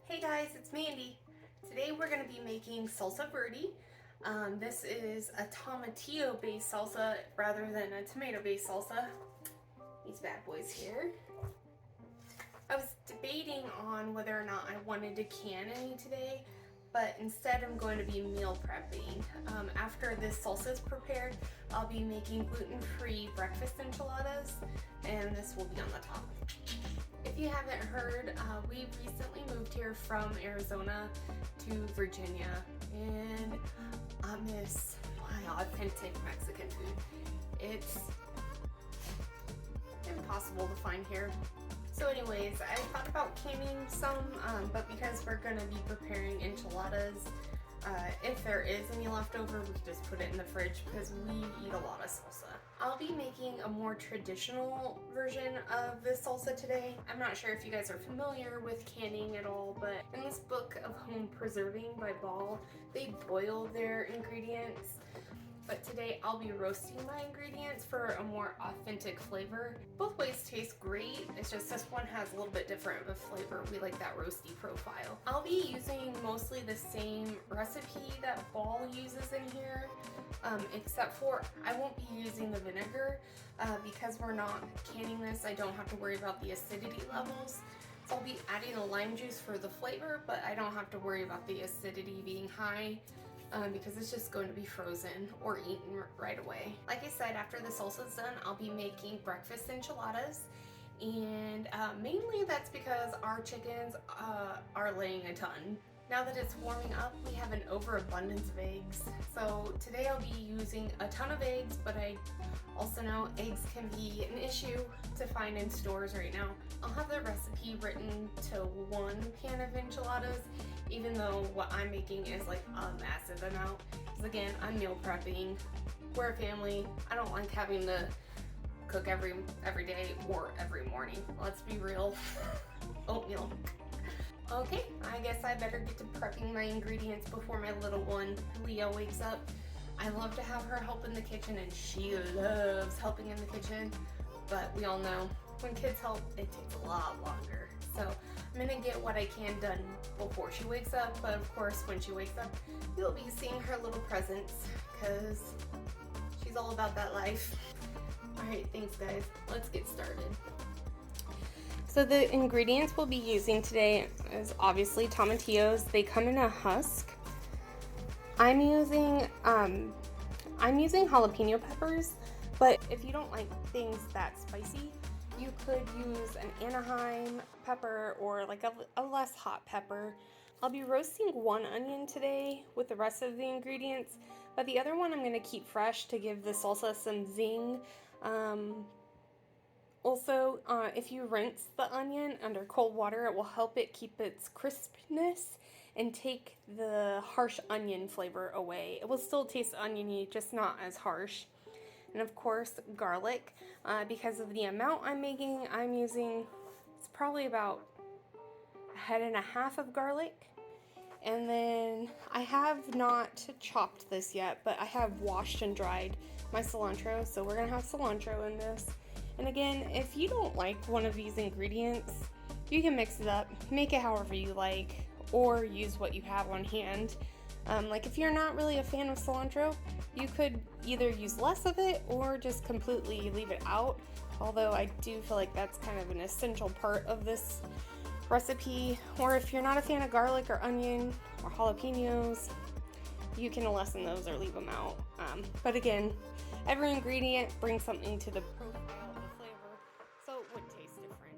Hey guys, it's Mandy. Today we're going to be making salsa verde. This is a tomatillo based salsa rather than a tomato based salsa. These bad boys here. I was debating on whether or not I wanted to can any today, but instead I'm going to be meal prepping. After this salsa is prepared, I'll be making gluten-free breakfast enchiladas, and this will be on the top. If you haven't heard, we recently moved here from Arizona to Virginia, and I miss my authentic Mexican food. It's impossible to find here. So anyways, I thought about canning some, but because we're going to be preparing enchiladas, if there is any leftover, we can just put it in the fridge because we eat a lot of salsa. I'll be making a more traditional version of this salsa today. I'm not sure if you guys are familiar with canning at all, but in this book of Home Preserving by Ball, they boil their ingredients. But today I'll be roasting my ingredients for a more authentic flavor. Both ways taste great, it's just this one has a little bit different of a flavor. We like that roasty profile. I'll be using mostly the same recipe that Ball uses in here, except for I won't be using the vinegar because we're not canning this. I don't have to worry about the acidity levels. So I'll be adding the lime juice for the flavor, but I don't have to worry about the acidity being high. Because it's just going to be frozen or eaten right away. Like I said, after the salsa is done, I'll be making breakfast enchiladas, and mainly that's because our chickens are laying a ton. Now that it's warming up, we have an overabundance of eggs. So today I'll be using a ton of eggs, but I also know eggs can be an issue to find in stores right now. I'll have the recipe written to 1 pan of enchiladas, even though what I'm making is like a massive amount. Because again, I'm meal prepping. We're a family. I don't like having to cook every day or every morning. Let's be real. Oatmeal. Okay, I guess I better get to prepping my ingredients before my little one, Leah, wakes up. I love to have her help in the kitchen, and she loves helping in the kitchen, but we all know when kids help, it takes a lot longer. So I'm gonna get what I can done before she wakes up, but of course when she wakes up, you'll be seeing her little presents, because she's all about that life. Alright, thanks guys. Let's get started. So the ingredients we'll be using today is obviously tomatillos. They come in a husk. I'm using jalapeno peppers, but if you don't like things that spicy, you could use an Anaheim pepper or like a less hot pepper. I'll be roasting 1 onion today with the rest of the ingredients, but the other one I'm going to keep fresh to give the salsa some zing. Also, if you rinse the onion under cold water, it will help it keep its crispness and take the harsh onion flavor away. It will still taste oniony, just not as harsh. And of course, garlic. Because of the amount I'm making, I'm using, it's probably about 1.5 heads of garlic. And then I have not chopped this yet, but I have washed and dried my cilantro, so we're gonna have cilantro in this. And again, if you don't like one of these ingredients, you can mix it up, make it however you like, or use what you have on hand. Like if you're not really a fan of cilantro, you could either use less of it or just completely leave it out. Although I do feel like that's kind of an essential part of this recipe. Or if you're not a fan of garlic or onion or jalapenos, you can lessen those or leave them out. But again, every ingredient brings something to the profile of the flavor, so it would taste different.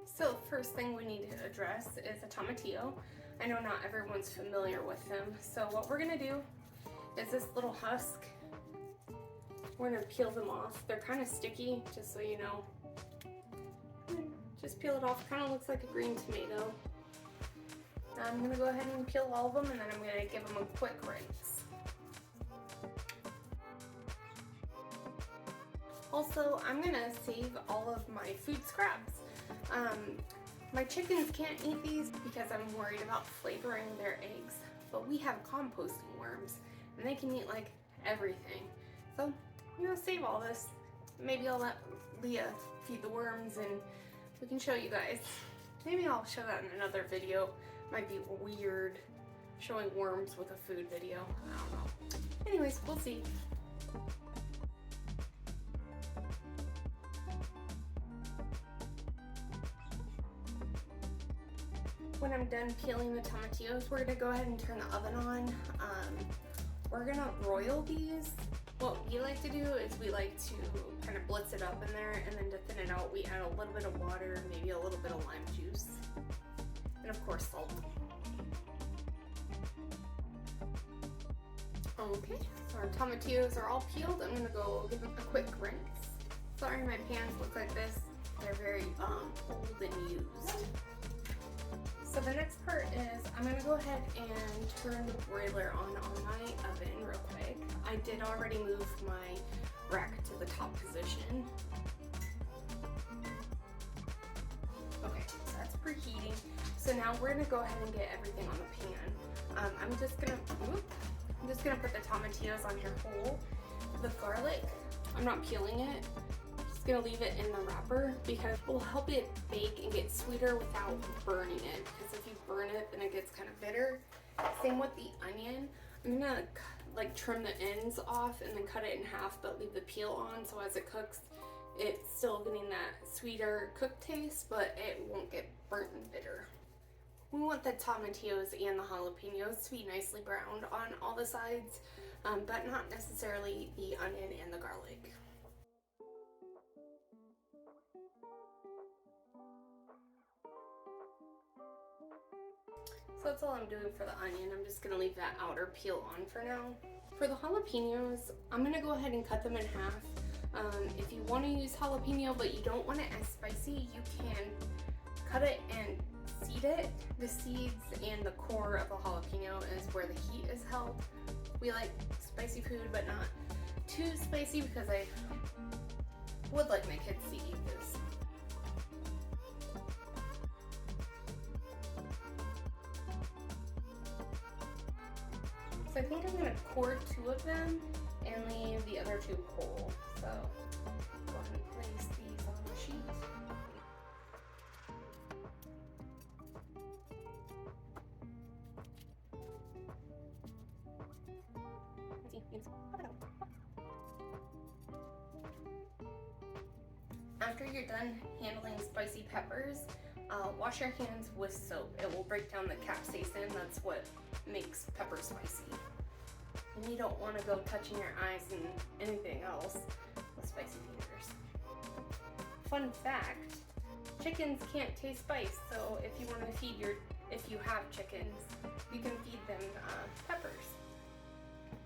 So first thing we need to address is a tomatillo. I know not everyone's familiar with them, so what we're gonna do is this little husk, we're gonna peel them off. They're kind of sticky, just so you know. Just peel it off, kind of looks like a green tomato. Now I'm gonna go ahead and peel all of them, and then I'm gonna give them a quick rinse. Also, I'm gonna save all of my food scraps. My chickens can't eat these because I'm worried about flavoring their eggs, but we have composting worms, and they can eat like everything. So I'm gonna save all this. Maybe I'll let Leah feed the worms and we can show you guys. Maybe I'll show that in another video. Might be weird showing worms with a food video. I don't know. Anyways, we'll see. When I'm done peeling the tomatillos, we're gonna go ahead and turn the oven on. We're gonna broil these. What we like to do is we like to kind of blitz it up in there, and then to thin it out, we add a little bit of water, maybe a little bit of lime juice, and of course salt. Okay, so our tomatillos are all peeled. I'm gonna go give them a quick rinse. Sorry, my pans look like this. They're very old and used. So the next part is I'm gonna go ahead and turn the broiler on my oven real quick. I did already move my rack to the top position. Okay, so that's preheating. So now we're gonna go ahead and get everything on the pan. I'm just gonna put the tomatillos on here whole. The garlic, I'm not peeling it. Just gonna leave it in the wrapper because it will help it bake and get sweeter without burning it, because if you burn it then it gets kind of bitter. Same with the onion. I'm gonna like trim the ends off and then cut it in half, but leave the peel on, so as it cooks it's still getting that sweeter cooked taste, but it won't get burnt and bitter. We want the tomatillos and the jalapenos to be nicely browned on all the sides, but not necessarily the onion and the garlic. So that's all I'm doing for the onion. I'm just gonna leave that outer peel on for now. For the jalapenos, I'm gonna go ahead and cut them in half. If you wanna use jalapeno but you don't want it as spicy, you can cut it and seed it. The seeds and the core of a jalapeno is where the heat is held. We like spicy food, but not too spicy, because I would like my kids to eat this. So I think I'm gonna core 2 of them and leave the other 2 whole. So go ahead and place these on the sheet. After you're done handling spicy peppers, wash your hands with soap. It will break down the capsaicin. That's what makes peppers spicy. And you don't want to go touching your eyes and anything else with spicy fingers. Fun fact, chickens can't taste spice, so if you want to feed if you have chickens, you can feed them peppers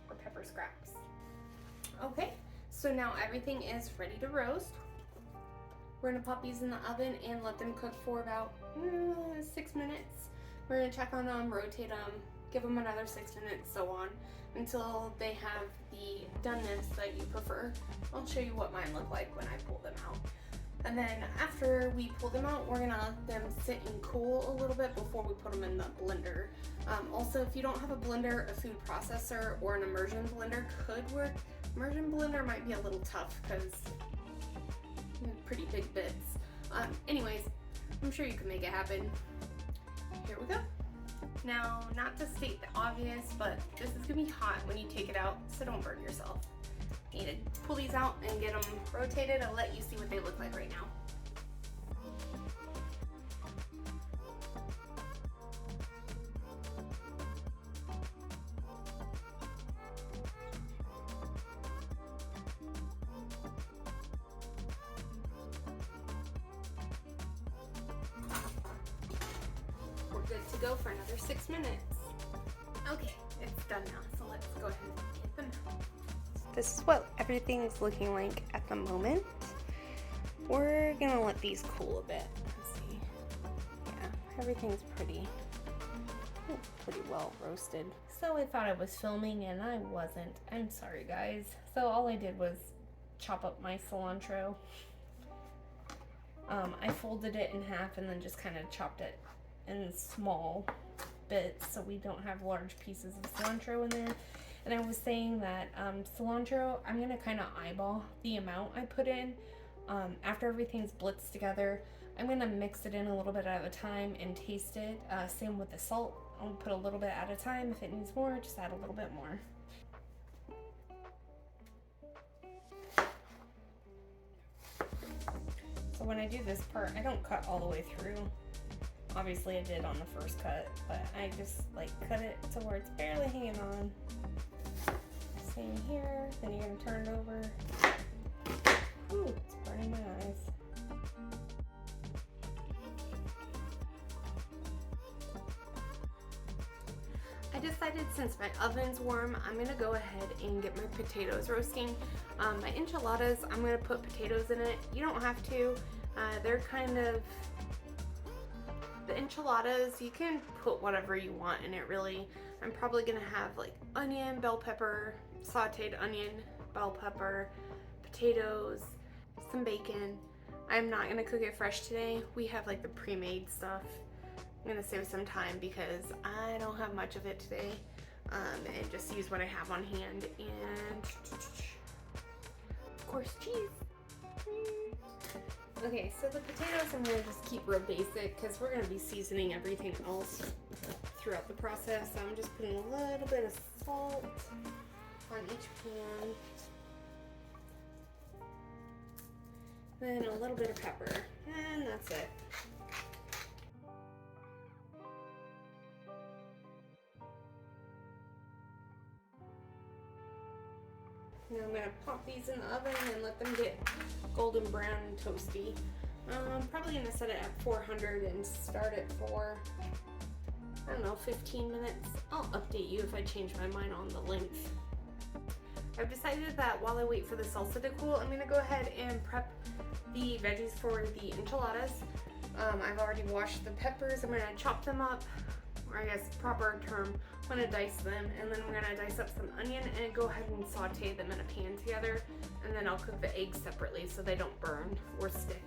or pepper scraps. Okay, so now everything is ready to roast. We're gonna pop these in the oven and let them cook for about 6 minutes. We're gonna check on them, rotate them, give them another 6 minutes, so on, until they have the doneness that you prefer. I'll show you what mine look like when I pull them out. And then after we pull them out, we're gonna let them sit and cool a little bit before we put them in the blender. Also, if you don't have a blender, a food processor, or an immersion blender could work. Immersion blender might be a little tough because pretty big bits. Anyways, I'm sure you can make it happen. Here we go. Now, not to state the obvious, but this is gonna be hot when you take it out, so don't burn yourself. You need to pull these out and get them rotated. I'll let you see what they look like right now. Good to go for another 6 minutes. Okay, it's done now, so let's go ahead and get them out. This is what everything's looking like at the moment. We're gonna let these cool a bit. Let's see. Yeah, everything's pretty well roasted. So I thought I was filming and I wasn't. I'm sorry, guys. So all I did was chop up my cilantro. I folded it in half and then just kind of chopped it in small bits so we don't have large pieces of cilantro in there. And I was saying that cilantro, I'm gonna kind of eyeball the amount I put in. After everything's blitzed together, I'm gonna mix it in a little bit at a time and taste it. Same with the salt. I'll put a little bit at a time. If it needs more, just add a little bit more. So when I do this part, I don't cut all the way through. Obviously I did on the first cut, but I just like cut it to where it's barely hanging on. Same here, then you're gonna turn it over. Ooh, it's burning my eyes. I decided since my oven's warm, I'm gonna go ahead and get my potatoes roasting. My enchiladas, I'm gonna put potatoes in it. You don't have to. They're kind of, the enchiladas, you can put whatever you want in it really. I'm probably gonna have like onion, bell pepper, sauteed onion, bell pepper, potatoes, some bacon. I'm not gonna cook it fresh today. We have like the pre-made stuff. I'm gonna save some time because I don't have much of it today, and just use what I have on hand, and of course cheese. Okay, so the potatoes I'm gonna just keep real basic because we're gonna be seasoning everything else throughout the process. So I'm just putting a little bit of salt on each pan, then a little bit of pepper, and that's it. Now I'm gonna pop these in the oven and let them get golden brown and toasty. I'm probably gonna set it at 400 and start it for, I don't know, 15 minutes. I'll update you if I change my mind on the length. I've decided that while I wait for the salsa to cool, I'm gonna go ahead and prep the veggies for the enchiladas. I've already washed the peppers. I'm gonna chop them up, or I guess proper term, I'm gonna dice them, and then I'm gonna dice up some onion and go ahead and saute them in a pan together, and then I'll cook the eggs separately so they don't burn or stick.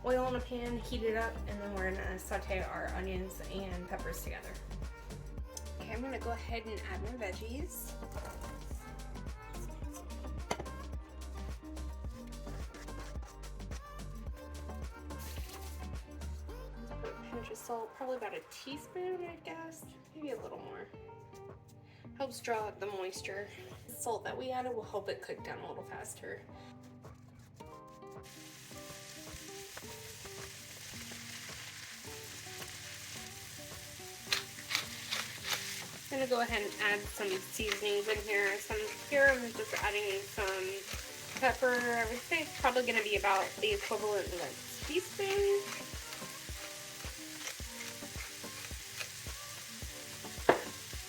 Oil in a pan, heat it up, and then we're gonna saute our onions and peppers together. Okay, I'm gonna go ahead and add my veggies. Put a pinch of salt, probably about a teaspoon, I guess, maybe a little more. Helps draw out the moisture. The salt that we added will help it cook down a little faster. I'm gonna go ahead and add some seasonings in here. Some here I'm just adding some pepper. I would say it's probably gonna be about the equivalent of a teaspoon.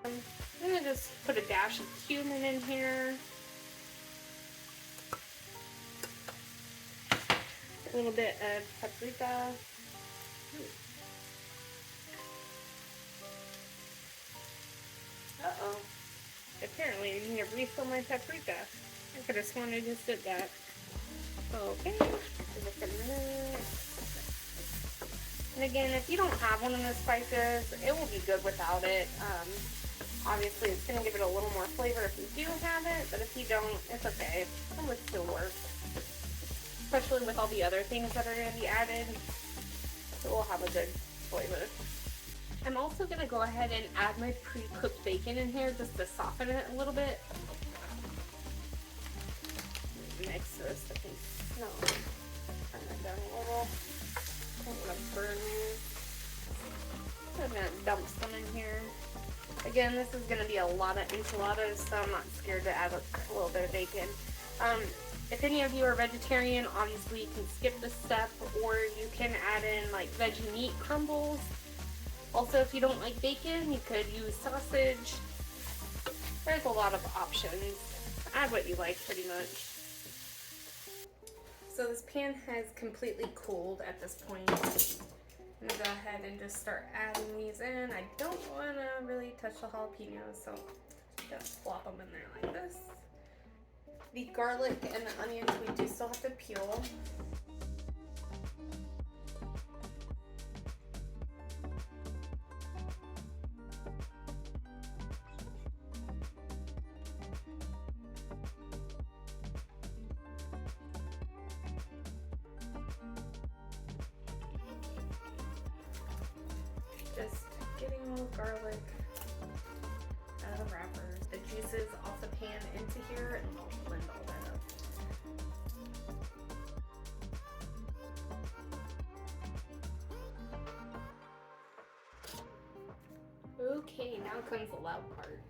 I'm gonna just put a dash of cumin in here. A little bit of paprika. Uh-oh. Apparently I need to refill my paprika. I could have sworn I just did that. Okay. Give it a minute. And again, if you don't have one of the spices, it will be good without it. Obviously, it's going to give it a little more flavor if you do have it, but if you don't, it's okay. It would still work. Especially with all the other things that are going to be added. It will have a good flavor. I'm also going to go ahead and add my pre-cooked bacon in here just to soften it a little bit. next to this. I think, no, turn that down a little. I don't want to burn these. I'm gonna dump some in here. Again, this is gonna be a lot of enchiladas, so I'm not scared to add a little bit of bacon. If any of you are vegetarian, obviously you can skip this step, or you can add in like veggie meat crumbles. Also, if you don't like bacon, you could use sausage. There's a lot of options. Add what you like, pretty much. So this pan has completely cooled at this point. I'm gonna go ahead and just start adding these in. I don't want to really touch the jalapenos, so just flop them in there like this. The garlic and the onions we do still have to peel. Just getting all the garlic out of the wrappers, the juices off the pan into here, and we'll blend all that up. Okay, now comes the loud part.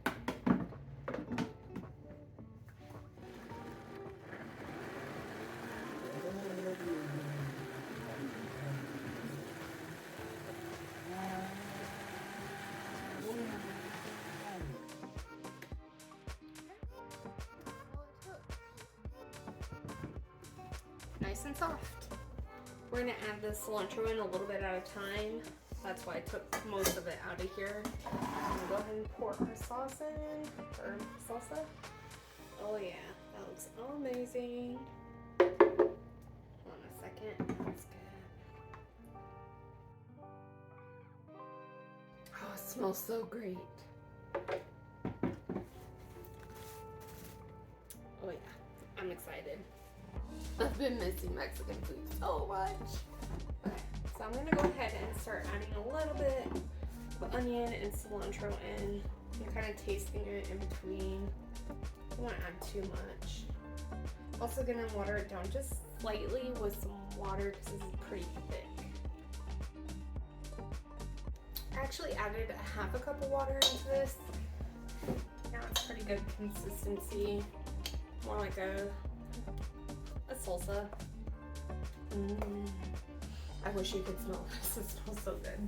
Nice and soft. We're gonna add the cilantro in a little bit at a time. That's why I took most of it out of here. I'm gonna go ahead and pour our sauce in, or salsa. Oh yeah, that looks amazing. Hold on a second. That's good. Oh, it smells so great. Oh yeah, I'm excited. I've been missing Mexican food so much. Okay, so I'm gonna go ahead and start adding a little bit of onion and cilantro in. I'm kind of tasting it in between. I don't want to add too much. Also gonna water it down just slightly with some water because this is pretty thick. I actually added a half a cup of water into this. Now it's pretty good consistency. More like a salsa. I wish you could smell this. It smells so good.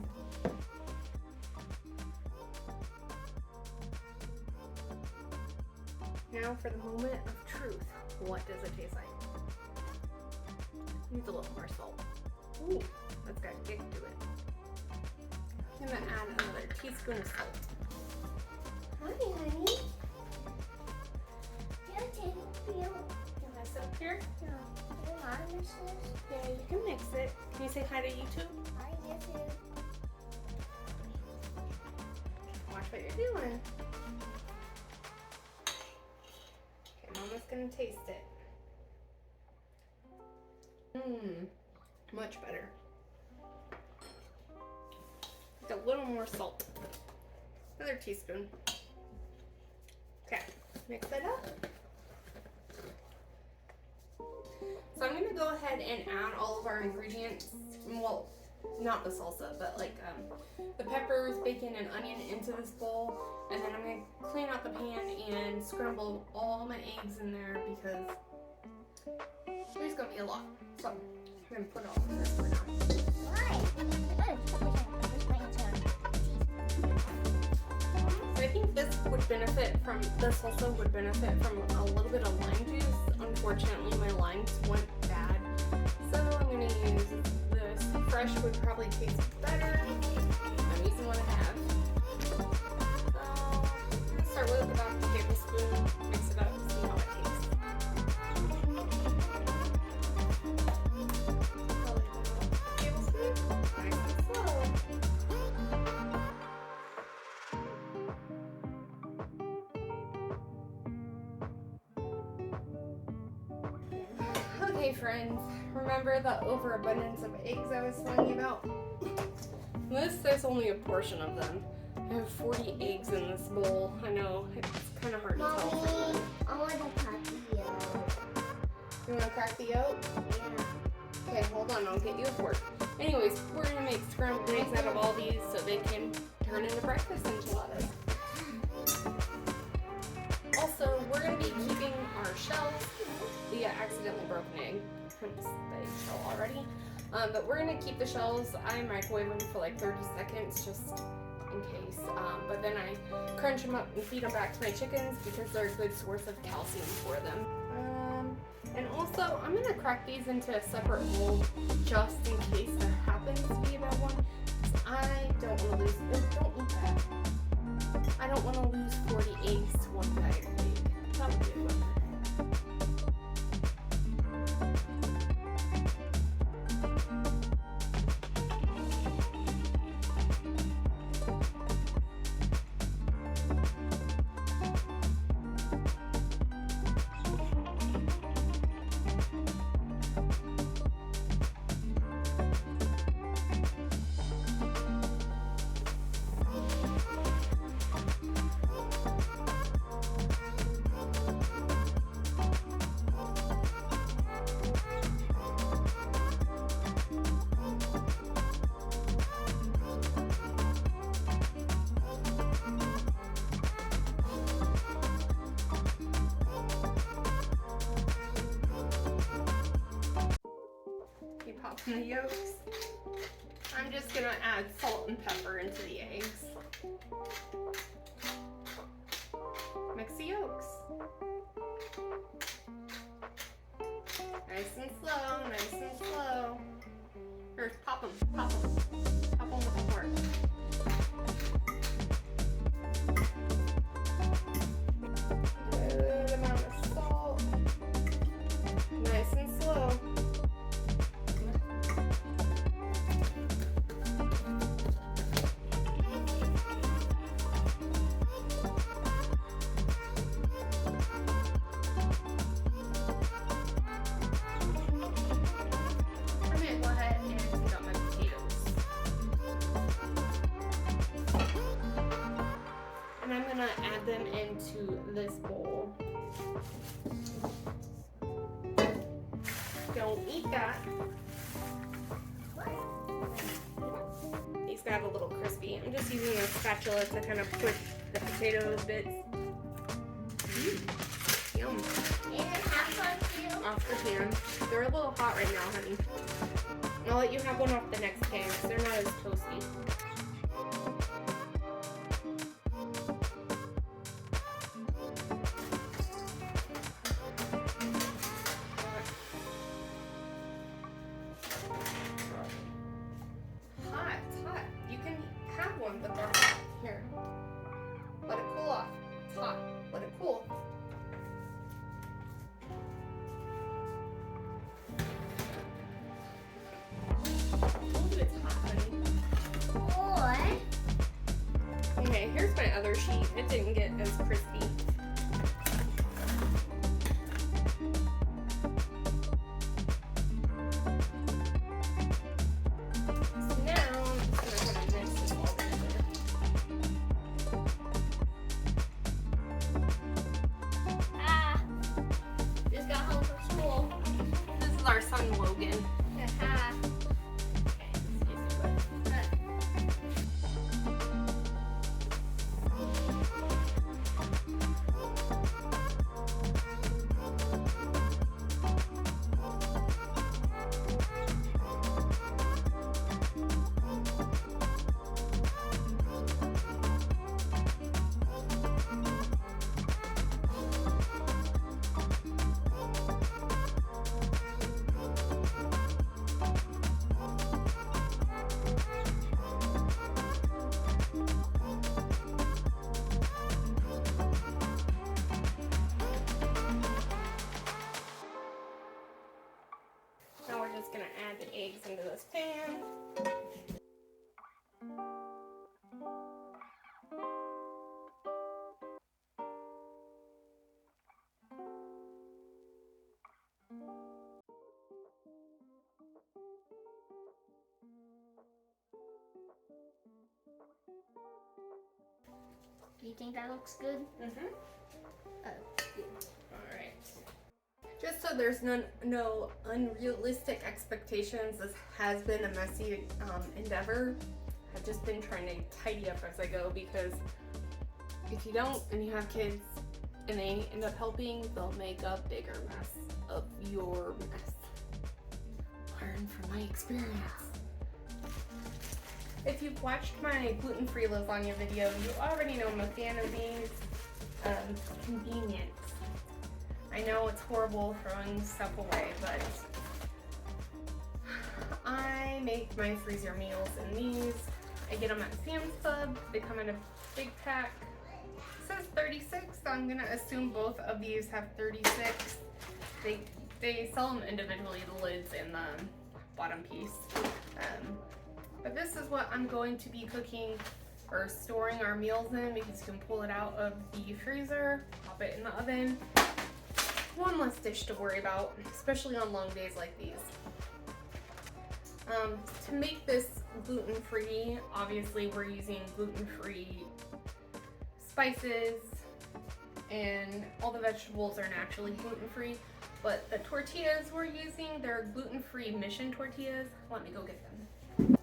Now for the moment of truth. What does it taste like? Needs a little more salt. Ooh, that's got kick to it. I'm gonna add another teaspoon of salt. Hi, honey. Can I take a peel? Up here? Yeah. Can I mix this? Yeah, you can mix it. Can you say hi to YouTube? Hi, YouTube. Watch what you're doing. Okay, Mama's gonna taste it. Much better. With a little more salt. Another teaspoon. Okay, mix that up. So I'm gonna go ahead and add all of our ingredients, well, not the salsa, but like the peppers, bacon, and onion into this bowl. And then I'm gonna clean out the pan and scramble all my eggs in there because there's gonna be a lot. So I'm gonna put it all in this for now. So I think this would benefit from, the salsa would benefit from a little bit of lime juice. Unfortunately, my limes went bad, so I'm going to use this. Fresh would probably taste better. I'm using what I have. So I'm going to start with about a tablespoon, mix it up, and see how it tastes. Probably about a tablespoon, nice and slow. Okay friends, remember the overabundance of eggs I was telling you about? There's only a portion of them. I have 40 eggs in this bowl. I know, it's kind of hard to tell. Mommy, I want a tortilla. You want to crack the yolk? Yeah. Okay, hold on, I'll get you a fork. Anyways, we're gonna make scrambled eggs out of all these so they can turn into breakfast enchiladas. Also, we're gonna be keeping our shells. We accidentally broke an egg, hence the eggshell already. But we're gonna keep the shells. I microwave them for like 30 seconds just in case. But then I crunch them up and feed them back to my chickens because they're a good source of calcium for them. And also, I'm gonna crack these into a separate mold just in case there happens to be a bad one. I don't want to lose. Don't eat that. I don't want to lose 40 eggs to one bag of egg. That would be a bummer. Pop the yolks. I'm just gonna add salt and pepper into the eggs. Mix the yolks. Nice and slow, nice and slow. Here, pop them, pop them. Pop them with the fork. Good amount of salt. Nice and slow. And I'm gonna add them into this bowl. Don't eat that. These got a little crispy. I'm just using a spatula to kind of push the potato bits. Yum. Off the pan. They're a little hot right now, honey. I'll let you have one off the next pan because they're not as toasty. But they're hot. Here. Let it cool off. It's hot. Let it cool. Ooh, it's hot, honey. Okay, here's my other sheet. It didn't get as crispy. Our son Logan. Just gonna add the eggs into this pan. Do you think that looks good? Mm-hmm. Oh, good. All right. Just so there's no unrealistic expectations, this has been a messy endeavor. I've just been trying to tidy up as I go, because if you don't and you have kids and they end up helping, they'll make a bigger mess of your mess. Learn from my experience. If you've watched my gluten-free lasagna video, you already know I'm a fan of these. Convenient. I know it's horrible throwing stuff away, but I make my freezer meals in these. I get them at Sam's Club. They come in a big pack. It says 36, so I'm gonna assume both of these have 36. They sell them individually, the lids and the bottom piece. But this is what I'm going to be cooking or storing our meals in, because you can pull it out of the freezer, pop it in the oven. One less dish to worry about, especially on long days like these. To make this gluten-free, obviously we're using gluten-free spices, and all the vegetables are naturally gluten-free, but the tortillas we're using, they're gluten-free mission tortillas. Let me go get them.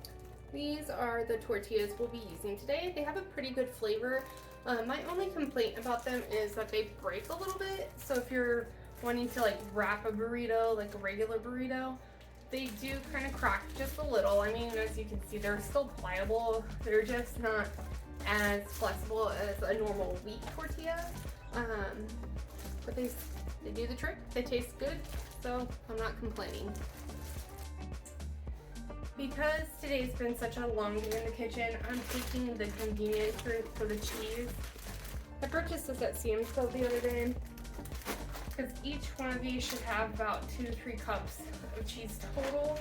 These are the tortillas we'll be using today. They have a pretty good flavor. My only complaint about them is that they break a little bit. So if you're wanting to like wrap a burrito, like a regular burrito, they do kind of crack just a little. I mean, as you can see, they're still pliable. They're just not as flexible as a normal wheat tortilla. But they do the trick. They taste good, so I'm not complaining. Because today's been such a long day in the kitchen, I'm taking the convenience route for the cheese. I purchased this at Sam's Club the other day, because each one of these should have about 2 to 3 cups of cheese total.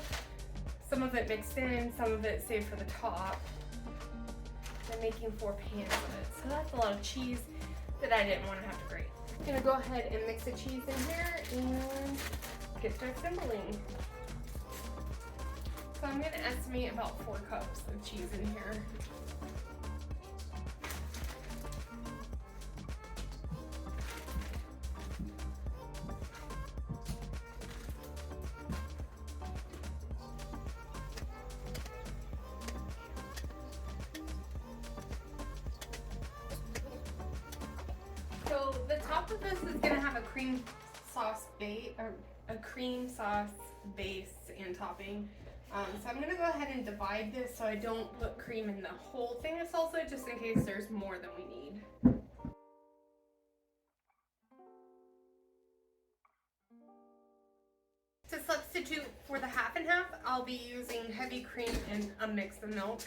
Some of it mixed in, some of it saved for the top. I'm making 4 pans of it, so that's a lot of cheese that I didn't want to have to grate. I'm gonna go ahead and mix the cheese in here and get to assembling. So I'm gonna estimate about 4 cups of cheese in here. So the top of this is gonna have a cream sauce base and topping. So I'm gonna go ahead and divide this so I don't put cream in the whole thing of salsa, just in case there's more than we need. To substitute for the half and half, I'll be using heavy cream and a mix of milk,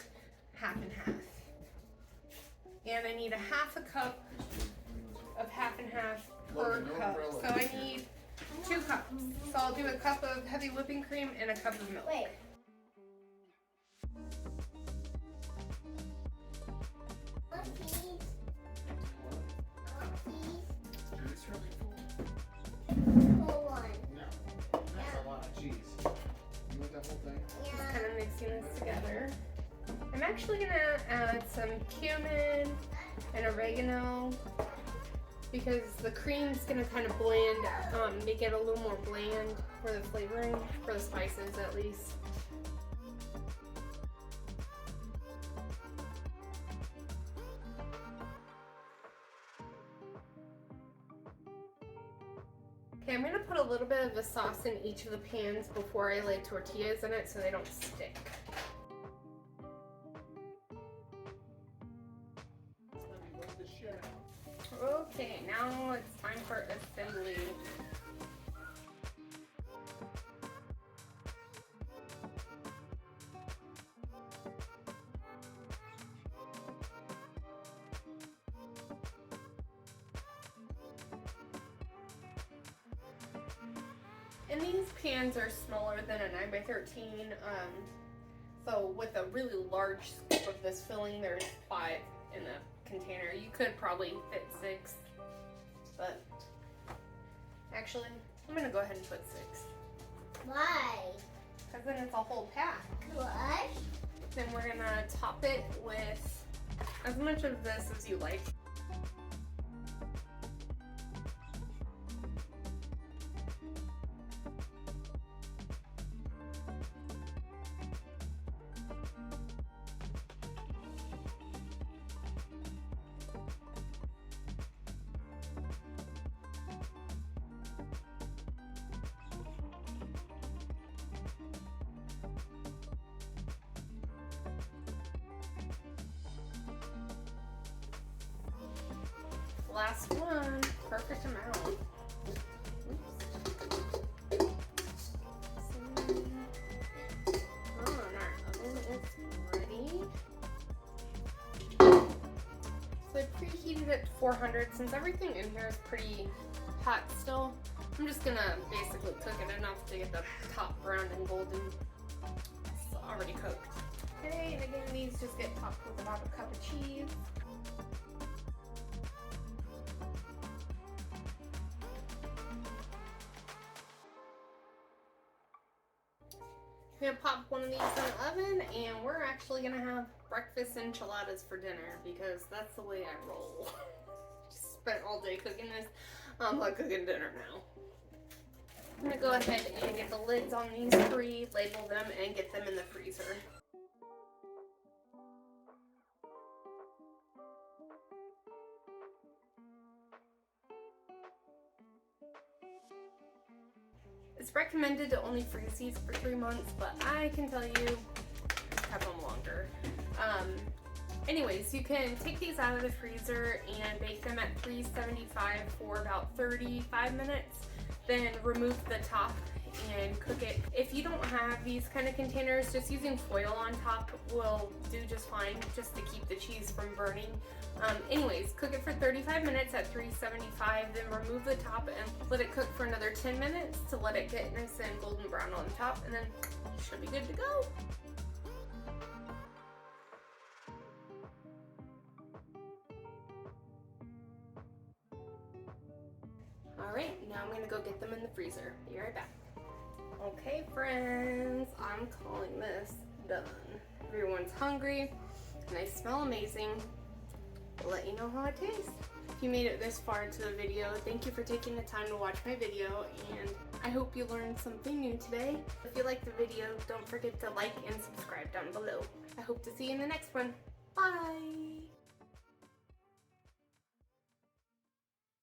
half and half. And I need a half a cup of half and half per cup. So I need 2 cups. So I'll do a cup of heavy whipping cream and a cup of milk. Wait. Kind of mixing this together. I'm actually gonna add some cumin and oregano, because the cream's gonna kind of blend, make it a little more bland for the flavoring, for the spices at least. Okay, I'm gonna put a little bit of the sauce in each of the pans before I lay tortillas in it so they don't stick. Okay, now it's time for assembly. And these pans are smaller than a 9x13, so with a really large scoop of this filling, there's 5 in the container. You could probably fit 6, but actually, I'm gonna go ahead and put 6. Why? Because then it's a whole pack. What? Then we're gonna top it with as much of this as you like. last one. Perfect amount. So I preheated it to 400. Since everything in here is pretty hot still, I'm just gonna basically cook it enough to get the top brown and golden. It's already cooked. Okay, and again, these just get topped with about a cup of cheese. I'm gonna pop one of these in the oven, and we're actually gonna have breakfast enchiladas for dinner because that's the way I roll. Just spent all day cooking this. I'm like cooking dinner now. I'm gonna go ahead and get the lids on these three, label them, and get them in the freezer. It's recommended to only freeze these for 3 months, but I can tell you, have them longer. Anyways, you can take these out of the freezer and bake them at 375 for about 35 minutes. Then remove the top and cook it. If you don't have these kind of containers, just using foil on top will do just fine, just to keep the cheese from burning. Anyways, cook it for 35 minutes at 375, then remove the top and let it cook for another 10 minutes to let it get nice and golden brown on the top, and then it should be good to go. Alright, now I'm gonna go get them in the freezer. Be right back. Okay friends, I'm calling this done. Everyone's hungry and they smell amazing. I'll let you know how it tastes. If you made it this far into the video, thank you for taking the time to watch my video, and I hope you learned something new today. If you liked the video, don't forget to like and subscribe down below. I hope to see you in the next one. Bye!